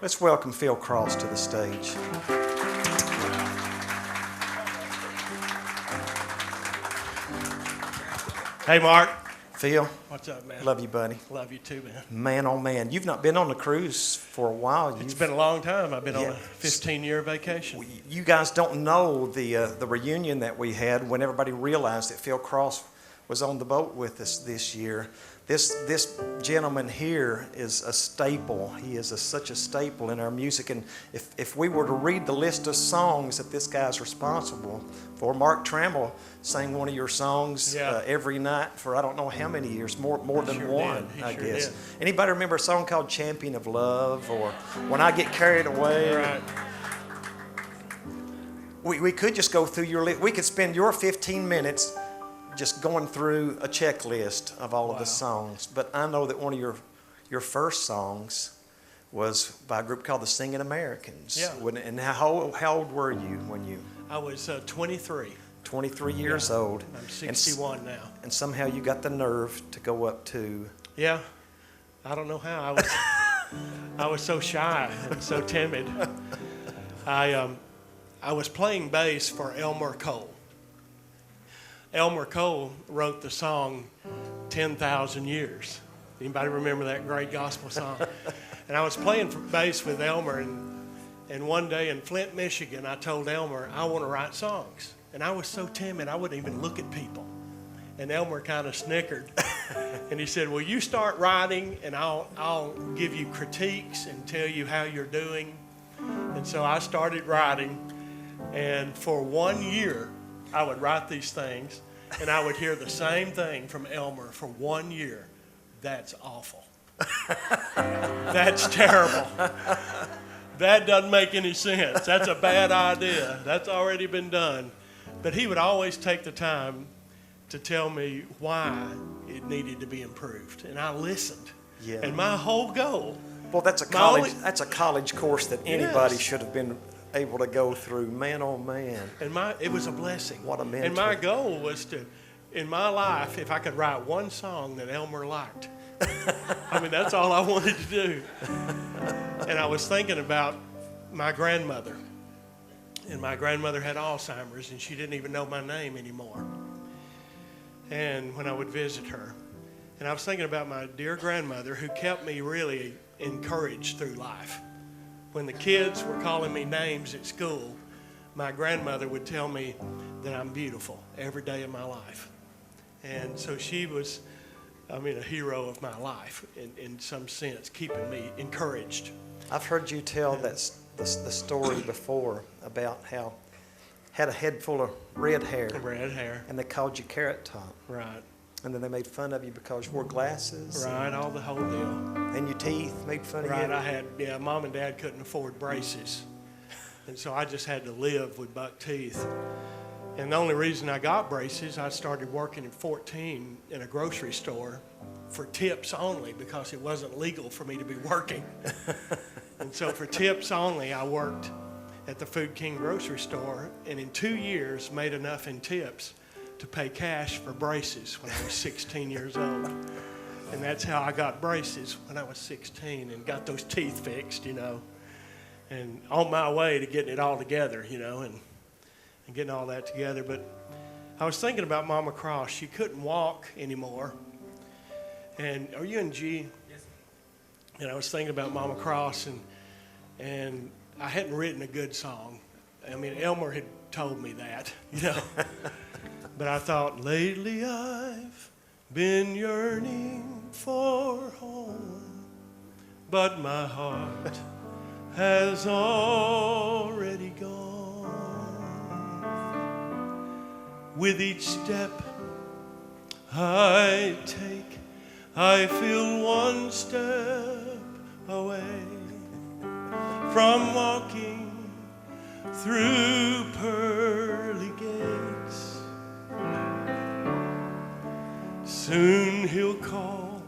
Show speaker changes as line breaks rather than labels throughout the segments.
Let's welcome Phil Cross to the stage.
Hey, Mark.
Phil,
What's up, man?
love you, buddy.
Love you too, man.
Man, oh man, you've not been on the cruise for a while.
It's been a long time. I've been on
Yeah.
a 15-year vacation.
You guys don't know the reunion that we had when everybody realized that Phil Cross was on the boat with us this year. This gentleman here is a staple. He is such a staple in our music. And if we were to read the list of songs that this guy's responsible for, Mark Trammell sang one of your songs every night for I don't know how many years, more than
sure
one,
did. He
I
sure
guess.
did.
Anybody remember a song called Champion of Love or When I Get Carried Away?
Right.
We could just go through your list. We could spend your 15 minutes just going through a checklist of all of the songs. But I know that one of your first songs was by a group called the Singing Americans.
Yeah.
And how old were you when you?
I was 23.
23 years old.
I'm 61 now.
And somehow you got the nerve to go up to.
Yeah. I don't know how. I was so shy and so timid. I was playing bass for Elmer Cole. Elmer Cole wrote the song 10,000 Years. Anybody remember that great gospel song? And I was playing bass with Elmer, and one day in Flint, Michigan, I told Elmer, I want to write songs. And I was so timid, I wouldn't even look at people. And Elmer kind of snickered. And he said, well, you start writing, and I'll give you critiques and tell you how you're doing. And so I started writing, and for 1 year, I would write these things, and I would hear the same thing from Elmer for 1 year. That's awful. That's terrible. That doesn't make any sense. That's a bad idea. That's already been done. But he would always take the time to tell me why it needed to be improved, and I listened.
Yeah.
And my whole goal.
Well, that's a college course that anybody should have been able to go through. Man, oh man.
And it was a blessing.
What a mentor.
And my goal was to, in my life, if I could write one song that Elmer liked. I mean, that's all I wanted to do. And I was thinking about my grandmother. And my grandmother had Alzheimer's, and she didn't even know my name anymore. And when I would visit her. And I was thinking about my dear grandmother who kept me really encouraged through life. When the kids were calling me names at school, my grandmother would tell me that I'm beautiful every day of my life. And so she was, a hero of my life in some sense, keeping me encouraged.
I've heard you tell the story before about how had a head full of red hair.
Red hair.
And they called you Carrot Top.
Right.
And then they made fun of you because you wore glasses.
Right, all the whole deal.
And your teeth made fun of you.
Right, Mom and Dad couldn't afford braces. And so I just had to live with buck teeth. And the only reason I got braces, I started working at 14 in a grocery store for tips only because it wasn't legal for me to be working. And so for tips only, I worked at the Food King grocery store, and in 2 years made enough in tips to pay cash for braces when I was 16 years old. And that's how I got braces when I was 16 and got those teeth fixed, and on my way to getting it all together, and getting all that together. But I was thinking about Mama Cross. She couldn't walk anymore. And are you in G? Yes. And I was thinking about Mama Cross, and I hadn't written a good song. Elmer had told me that, But I thought, lately I've been yearning for home, but my heart has already gone. With each step I take, I feel one step away from walking through pearly gates. Soon he'll call,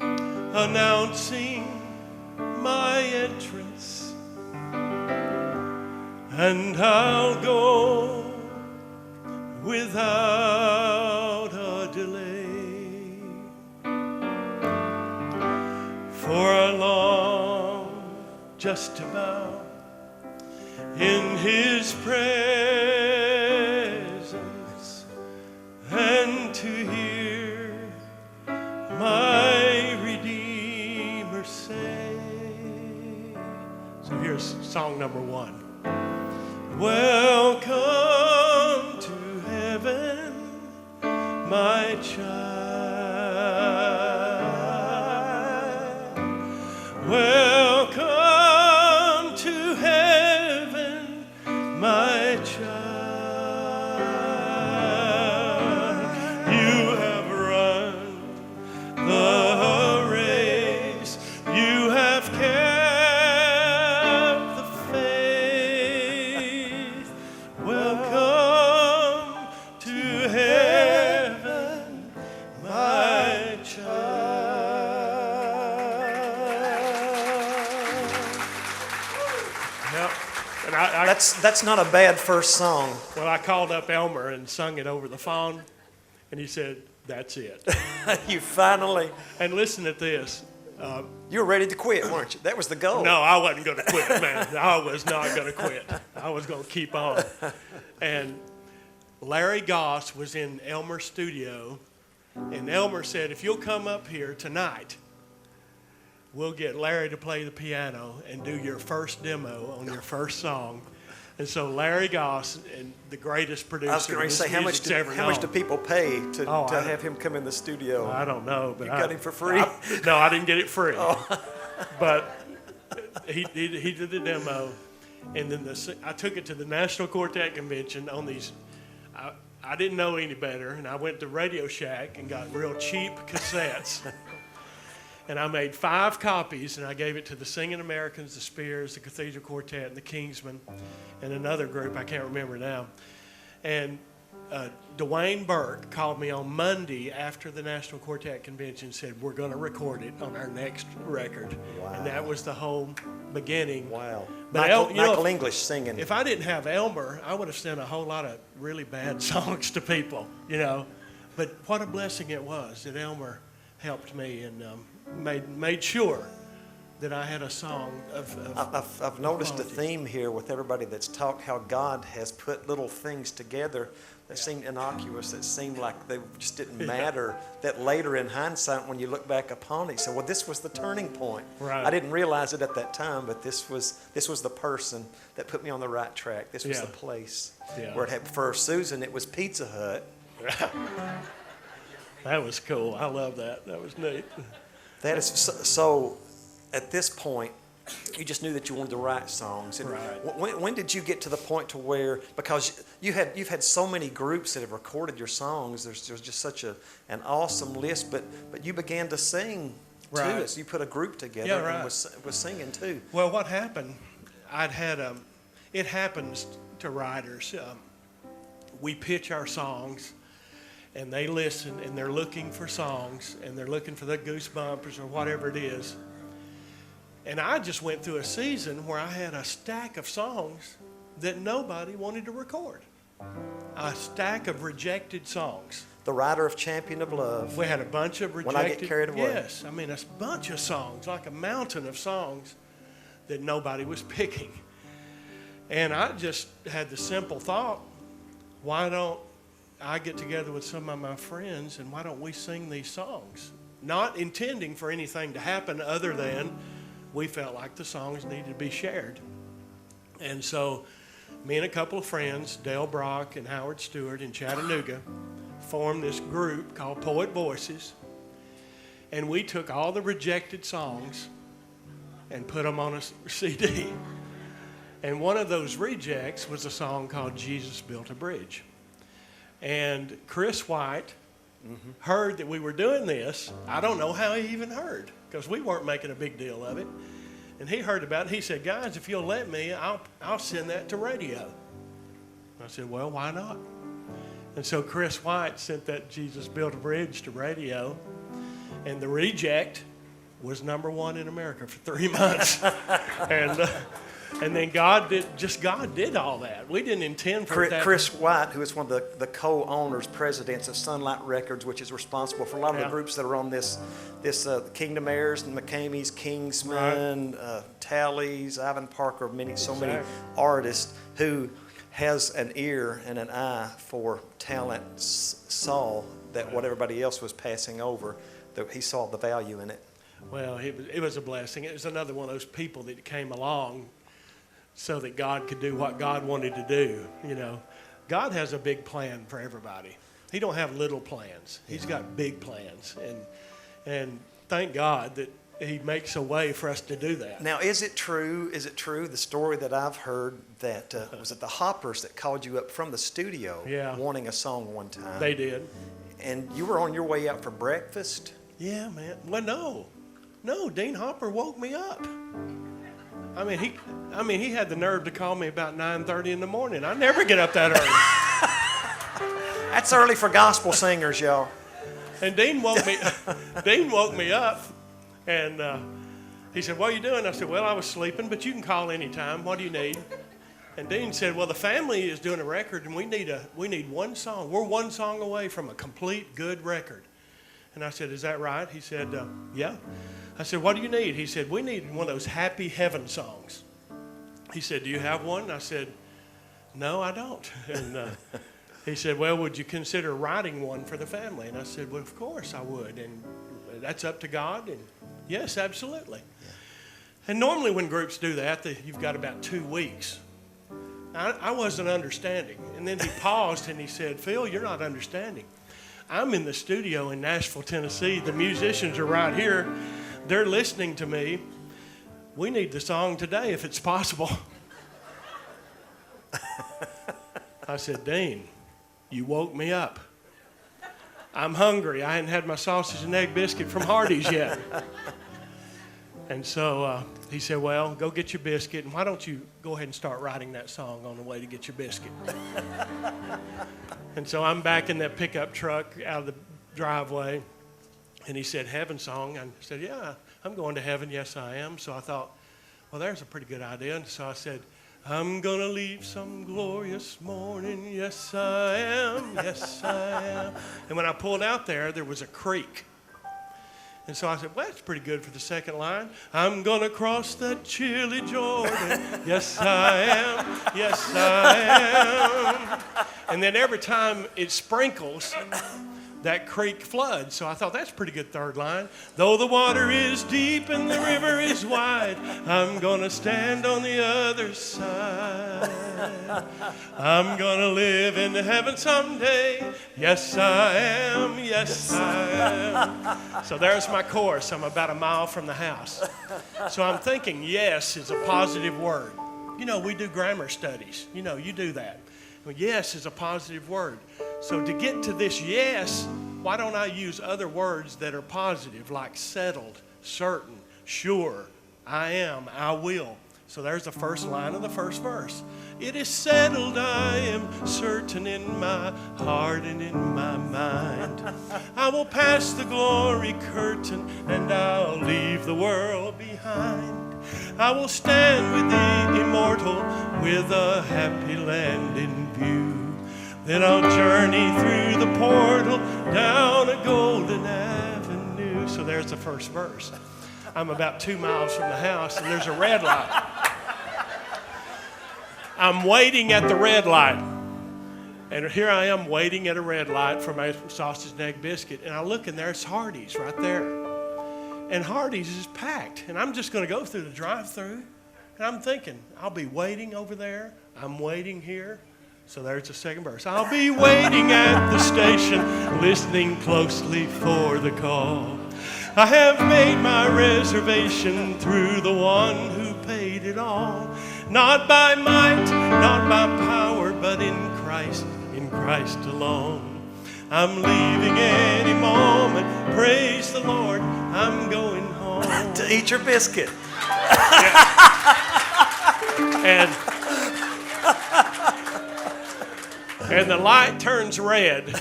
announcing my entrance, and I'll go without a delay. For a long just to bow in his presence and to hear my Redeemer say. So here's song number 1. Welcome to heaven, my child. Welcome to heaven, my child. You have run the race. You have kept the faith. Welcome to heaven, my child. Yep. And
That's not a bad first song.
well, I called up Elmer and sung it over the phone, and he said, "That's it."
You finally,
And listen at this.
you were ready to quit, weren't you? That was the goal.
No, I wasn't going to quit, man. I was not going to quit. I was going to keep on. And Larry Goss was in Elmer's studio, and Elmer said, "If you'll come up here tonight, we'll get Larry to play the piano and do your first demo on your first song." And so Larry Goss, and the greatest producer
I was going to say, how much do people pay to have him come in the studio?
I don't know, but
You got him for free?
No, I didn't get it free.
Oh.
But he did the demo, and then I took it to the National Quartet Convention on these. I didn't know any better, and I went to Radio Shack and got real cheap cassettes. And I made 5 copies, and I gave it to the Singing Americans, the Spears, the Cathedral Quartet, and the Kingsmen, and another group I can't remember now. And Dwayne Burke called me on Monday after the National Quartet Convention and said, "We're going to record it on our next record."
Wow.
And that was the whole beginning.
Wow.
But
Michael English singing.
If I didn't have Elmer, I would have sent a whole lot of really bad songs to people, you know. But what a blessing it was that Elmer helped me and made sure that I had a song of
I've noticed a
quality.
theme here with everybody that's talked how God has put little things together that seemed innocuous, that seemed like they just didn't matter, that later in hindsight when you look back upon it, you say, well, this was the turning point.
Right.
I didn't realize it at that time, but this was the person that put me on the right track. This was
Yeah.
the place
Yeah.
where it had, for Susan, it was Pizza Hut.
That was cool. I love that. That was neat.
That is so. At this point, you just knew that you wanted to write songs. And
Right.
when did you get to the point to where, because you've had so many groups that have recorded your songs, there's just such an awesome list, but you began to sing too.
Right.
So you put a group together
Yeah, right.
and was singing too.
Well, what happened, it happens to writers. We pitch our songs, and they listen, and they're looking for songs, and they're looking for the Goosebumpers or whatever it is. And I just went through a season where I had a stack of songs that nobody wanted to record. A stack of rejected songs.
The writer of Champion of Love.
We had a bunch of rejected.
When I Get Carried Away.
Yes, I mean a bunch of songs, like a mountain of songs that nobody was picking. And I just had the simple thought, why don't I get together with some of my friends and why don't we sing these songs? Not intending for anything to happen other than we felt like the songs needed to be shared. And so me and a couple of friends, Dale Brock and Howard Stewart in Chattanooga, formed this group called Poet Voices. And we took all the rejected songs and put them on a CD. And one of those rejects was a song called Jesus Built a Bridge. And Chris White heard that we were doing this. I don't know how he even heard, because we weren't making a big deal of it. And he heard about it. He said, guys, if you'll let me, I'll send that to radio. I said, well, why not? And so Chris White sent that Jesus Built a Bridge to radio. And the reject was #1 in America for 3 months. And And then God did all that. We didn't intend for that.
Chris White, who is one of the co-owners, presidents of Sunlight Records, which is responsible for a lot of the groups that are on this Kingdom Heirs and McCamey's, Kingsman, Tallies, Ivan Parker, many artists who has an ear and an eye for talent, saw that what everybody else was passing over, that he saw the value in it.
Well, it was a blessing. It was another one of those people that came along so that God could do what God wanted to do. You know, God has a big plan for everybody. He don't have little plans. He's got big plans, and thank God that He makes a way for us to do that.
Now, is it true the story that I've heard that was it the Hoppers that called you up from the studio, wanting a song one time?
They did.
And you were on your way out for breakfast?
Yeah, man. Well, no, Dean Hopper woke me up. I mean, he had the nerve to call me about 9:30 in the morning. I never get up that early.
That's early for gospel singers, y'all.
And Dean woke me up, and he said, "What are you doing?" I said, "Well, I was sleeping, but you can call anytime. What do you need?" And Dean said, "Well, the family is doing a record, and we need one song. We're one song away from a complete good record." And I said, "Is that right?" He said, "Yeah." I said, "What do you need?" He said, "We need one of those Happy Heaven songs." He said, "Do you have one?" And I said, "No, I don't." And he said, "Well, would you consider writing one for the family?" And I said, "Well, of course I would. And that's up to God." And yes, absolutely. Yeah. And normally when groups do that, you've got about 2 weeks. I wasn't understanding. And then he paused and he said, "Phil, you're not understanding. I'm in the studio in Nashville, Tennessee. The musicians are right here. They're listening to me. We need the song today if it's possible." I said, "Dean, you woke me up. I'm hungry. I hadn't had my sausage and egg biscuit from Hardee's yet." And so he said, "Well, go get your biscuit, and why don't you go ahead and start writing that song on the way to get your biscuit?" And so I'm back in that pickup truck out of the driveway, and he said, "Heaven song." I said, "Yeah, I'm going to heaven. Yes, I am." So I thought, well, there's a pretty good idea. And so I said, "I'm going to leave some glorious morning. Yes, I am. Yes, I am." And when I pulled out there was a creek. And so I said, "Well, that's pretty good for the second line. I'm going to cross that chilly Jordan. Yes, I am. Yes, I am." And then every time it sprinkles, that creek floods. So I thought, that's a pretty good third line. "Though the water is deep and the river is wide, I'm going to stand on the other side. I'm going to live in heaven someday. Yes, I am. Yes, I am." So there's my chorus. I'm about a mile from the house. So I'm thinking yes is a positive word. You know, we do grammar studies. You know, you do that. Well, yes is a positive word. So to get to this yes, why don't I use other words that are positive, like settled, certain, sure, I am, I will. So there's the first line of the first verse. "It is settled, I am certain in my heart and in my mind. I will pass the glory curtain and I'll leave the world behind. I will stand with the immortal with a happy land in view. Then I'll journey through the portal down a golden avenue." So there's the first verse. I'm about 2 miles from the house and there's a red light. I'm waiting at the red light. And here I am waiting at a red light for my sausage and egg biscuit. And I look and there's Hardee's right there. And Hardee's is packed. And I'm just going to go through the drive-thru. And I'm thinking, I'll be waiting over there. I'm waiting here. So there's the second verse. "I'll be waiting at the station, listening closely for the call. I have made my reservation through the one who paid it all. Not by might, not by power, but in Christ alone. I'm leaving any moment, praise the Lord, I'm going home."
To eat your biscuit.
And the light turns red,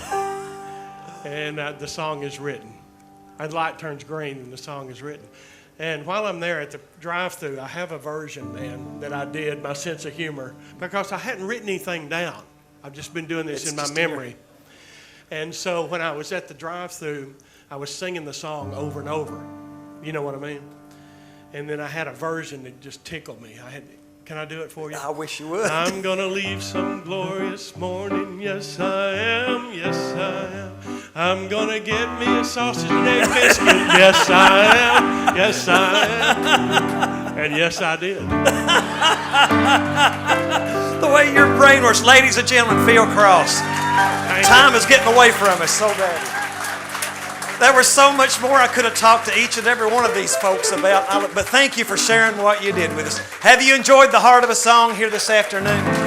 and the song is written. And the light turns green, and the song is written. And while I'm there at the drive-thru, I have a version, man, that I did, my sense of humor, because I hadn't written anything down. I've just been doing this in my memory. And so when I was at the drive-thru, I was singing the song over and over. You know what I mean? And then I had a version that just tickled me. Can I do it for you?
I wish you would.
I'm gonna leave some glorious morning, yes I am, yes I am. I'm gonna get me a sausage and egg biscuit, yes I am, yes I am. And yes I did.
The way your brain works, ladies and gentlemen, Phil Cross. Time is getting away from us so bad. There was so much more I could have talked to each and every one of these folks about, but thank you for sharing what you did with us. Have you enjoyed the heart of a song here this afternoon?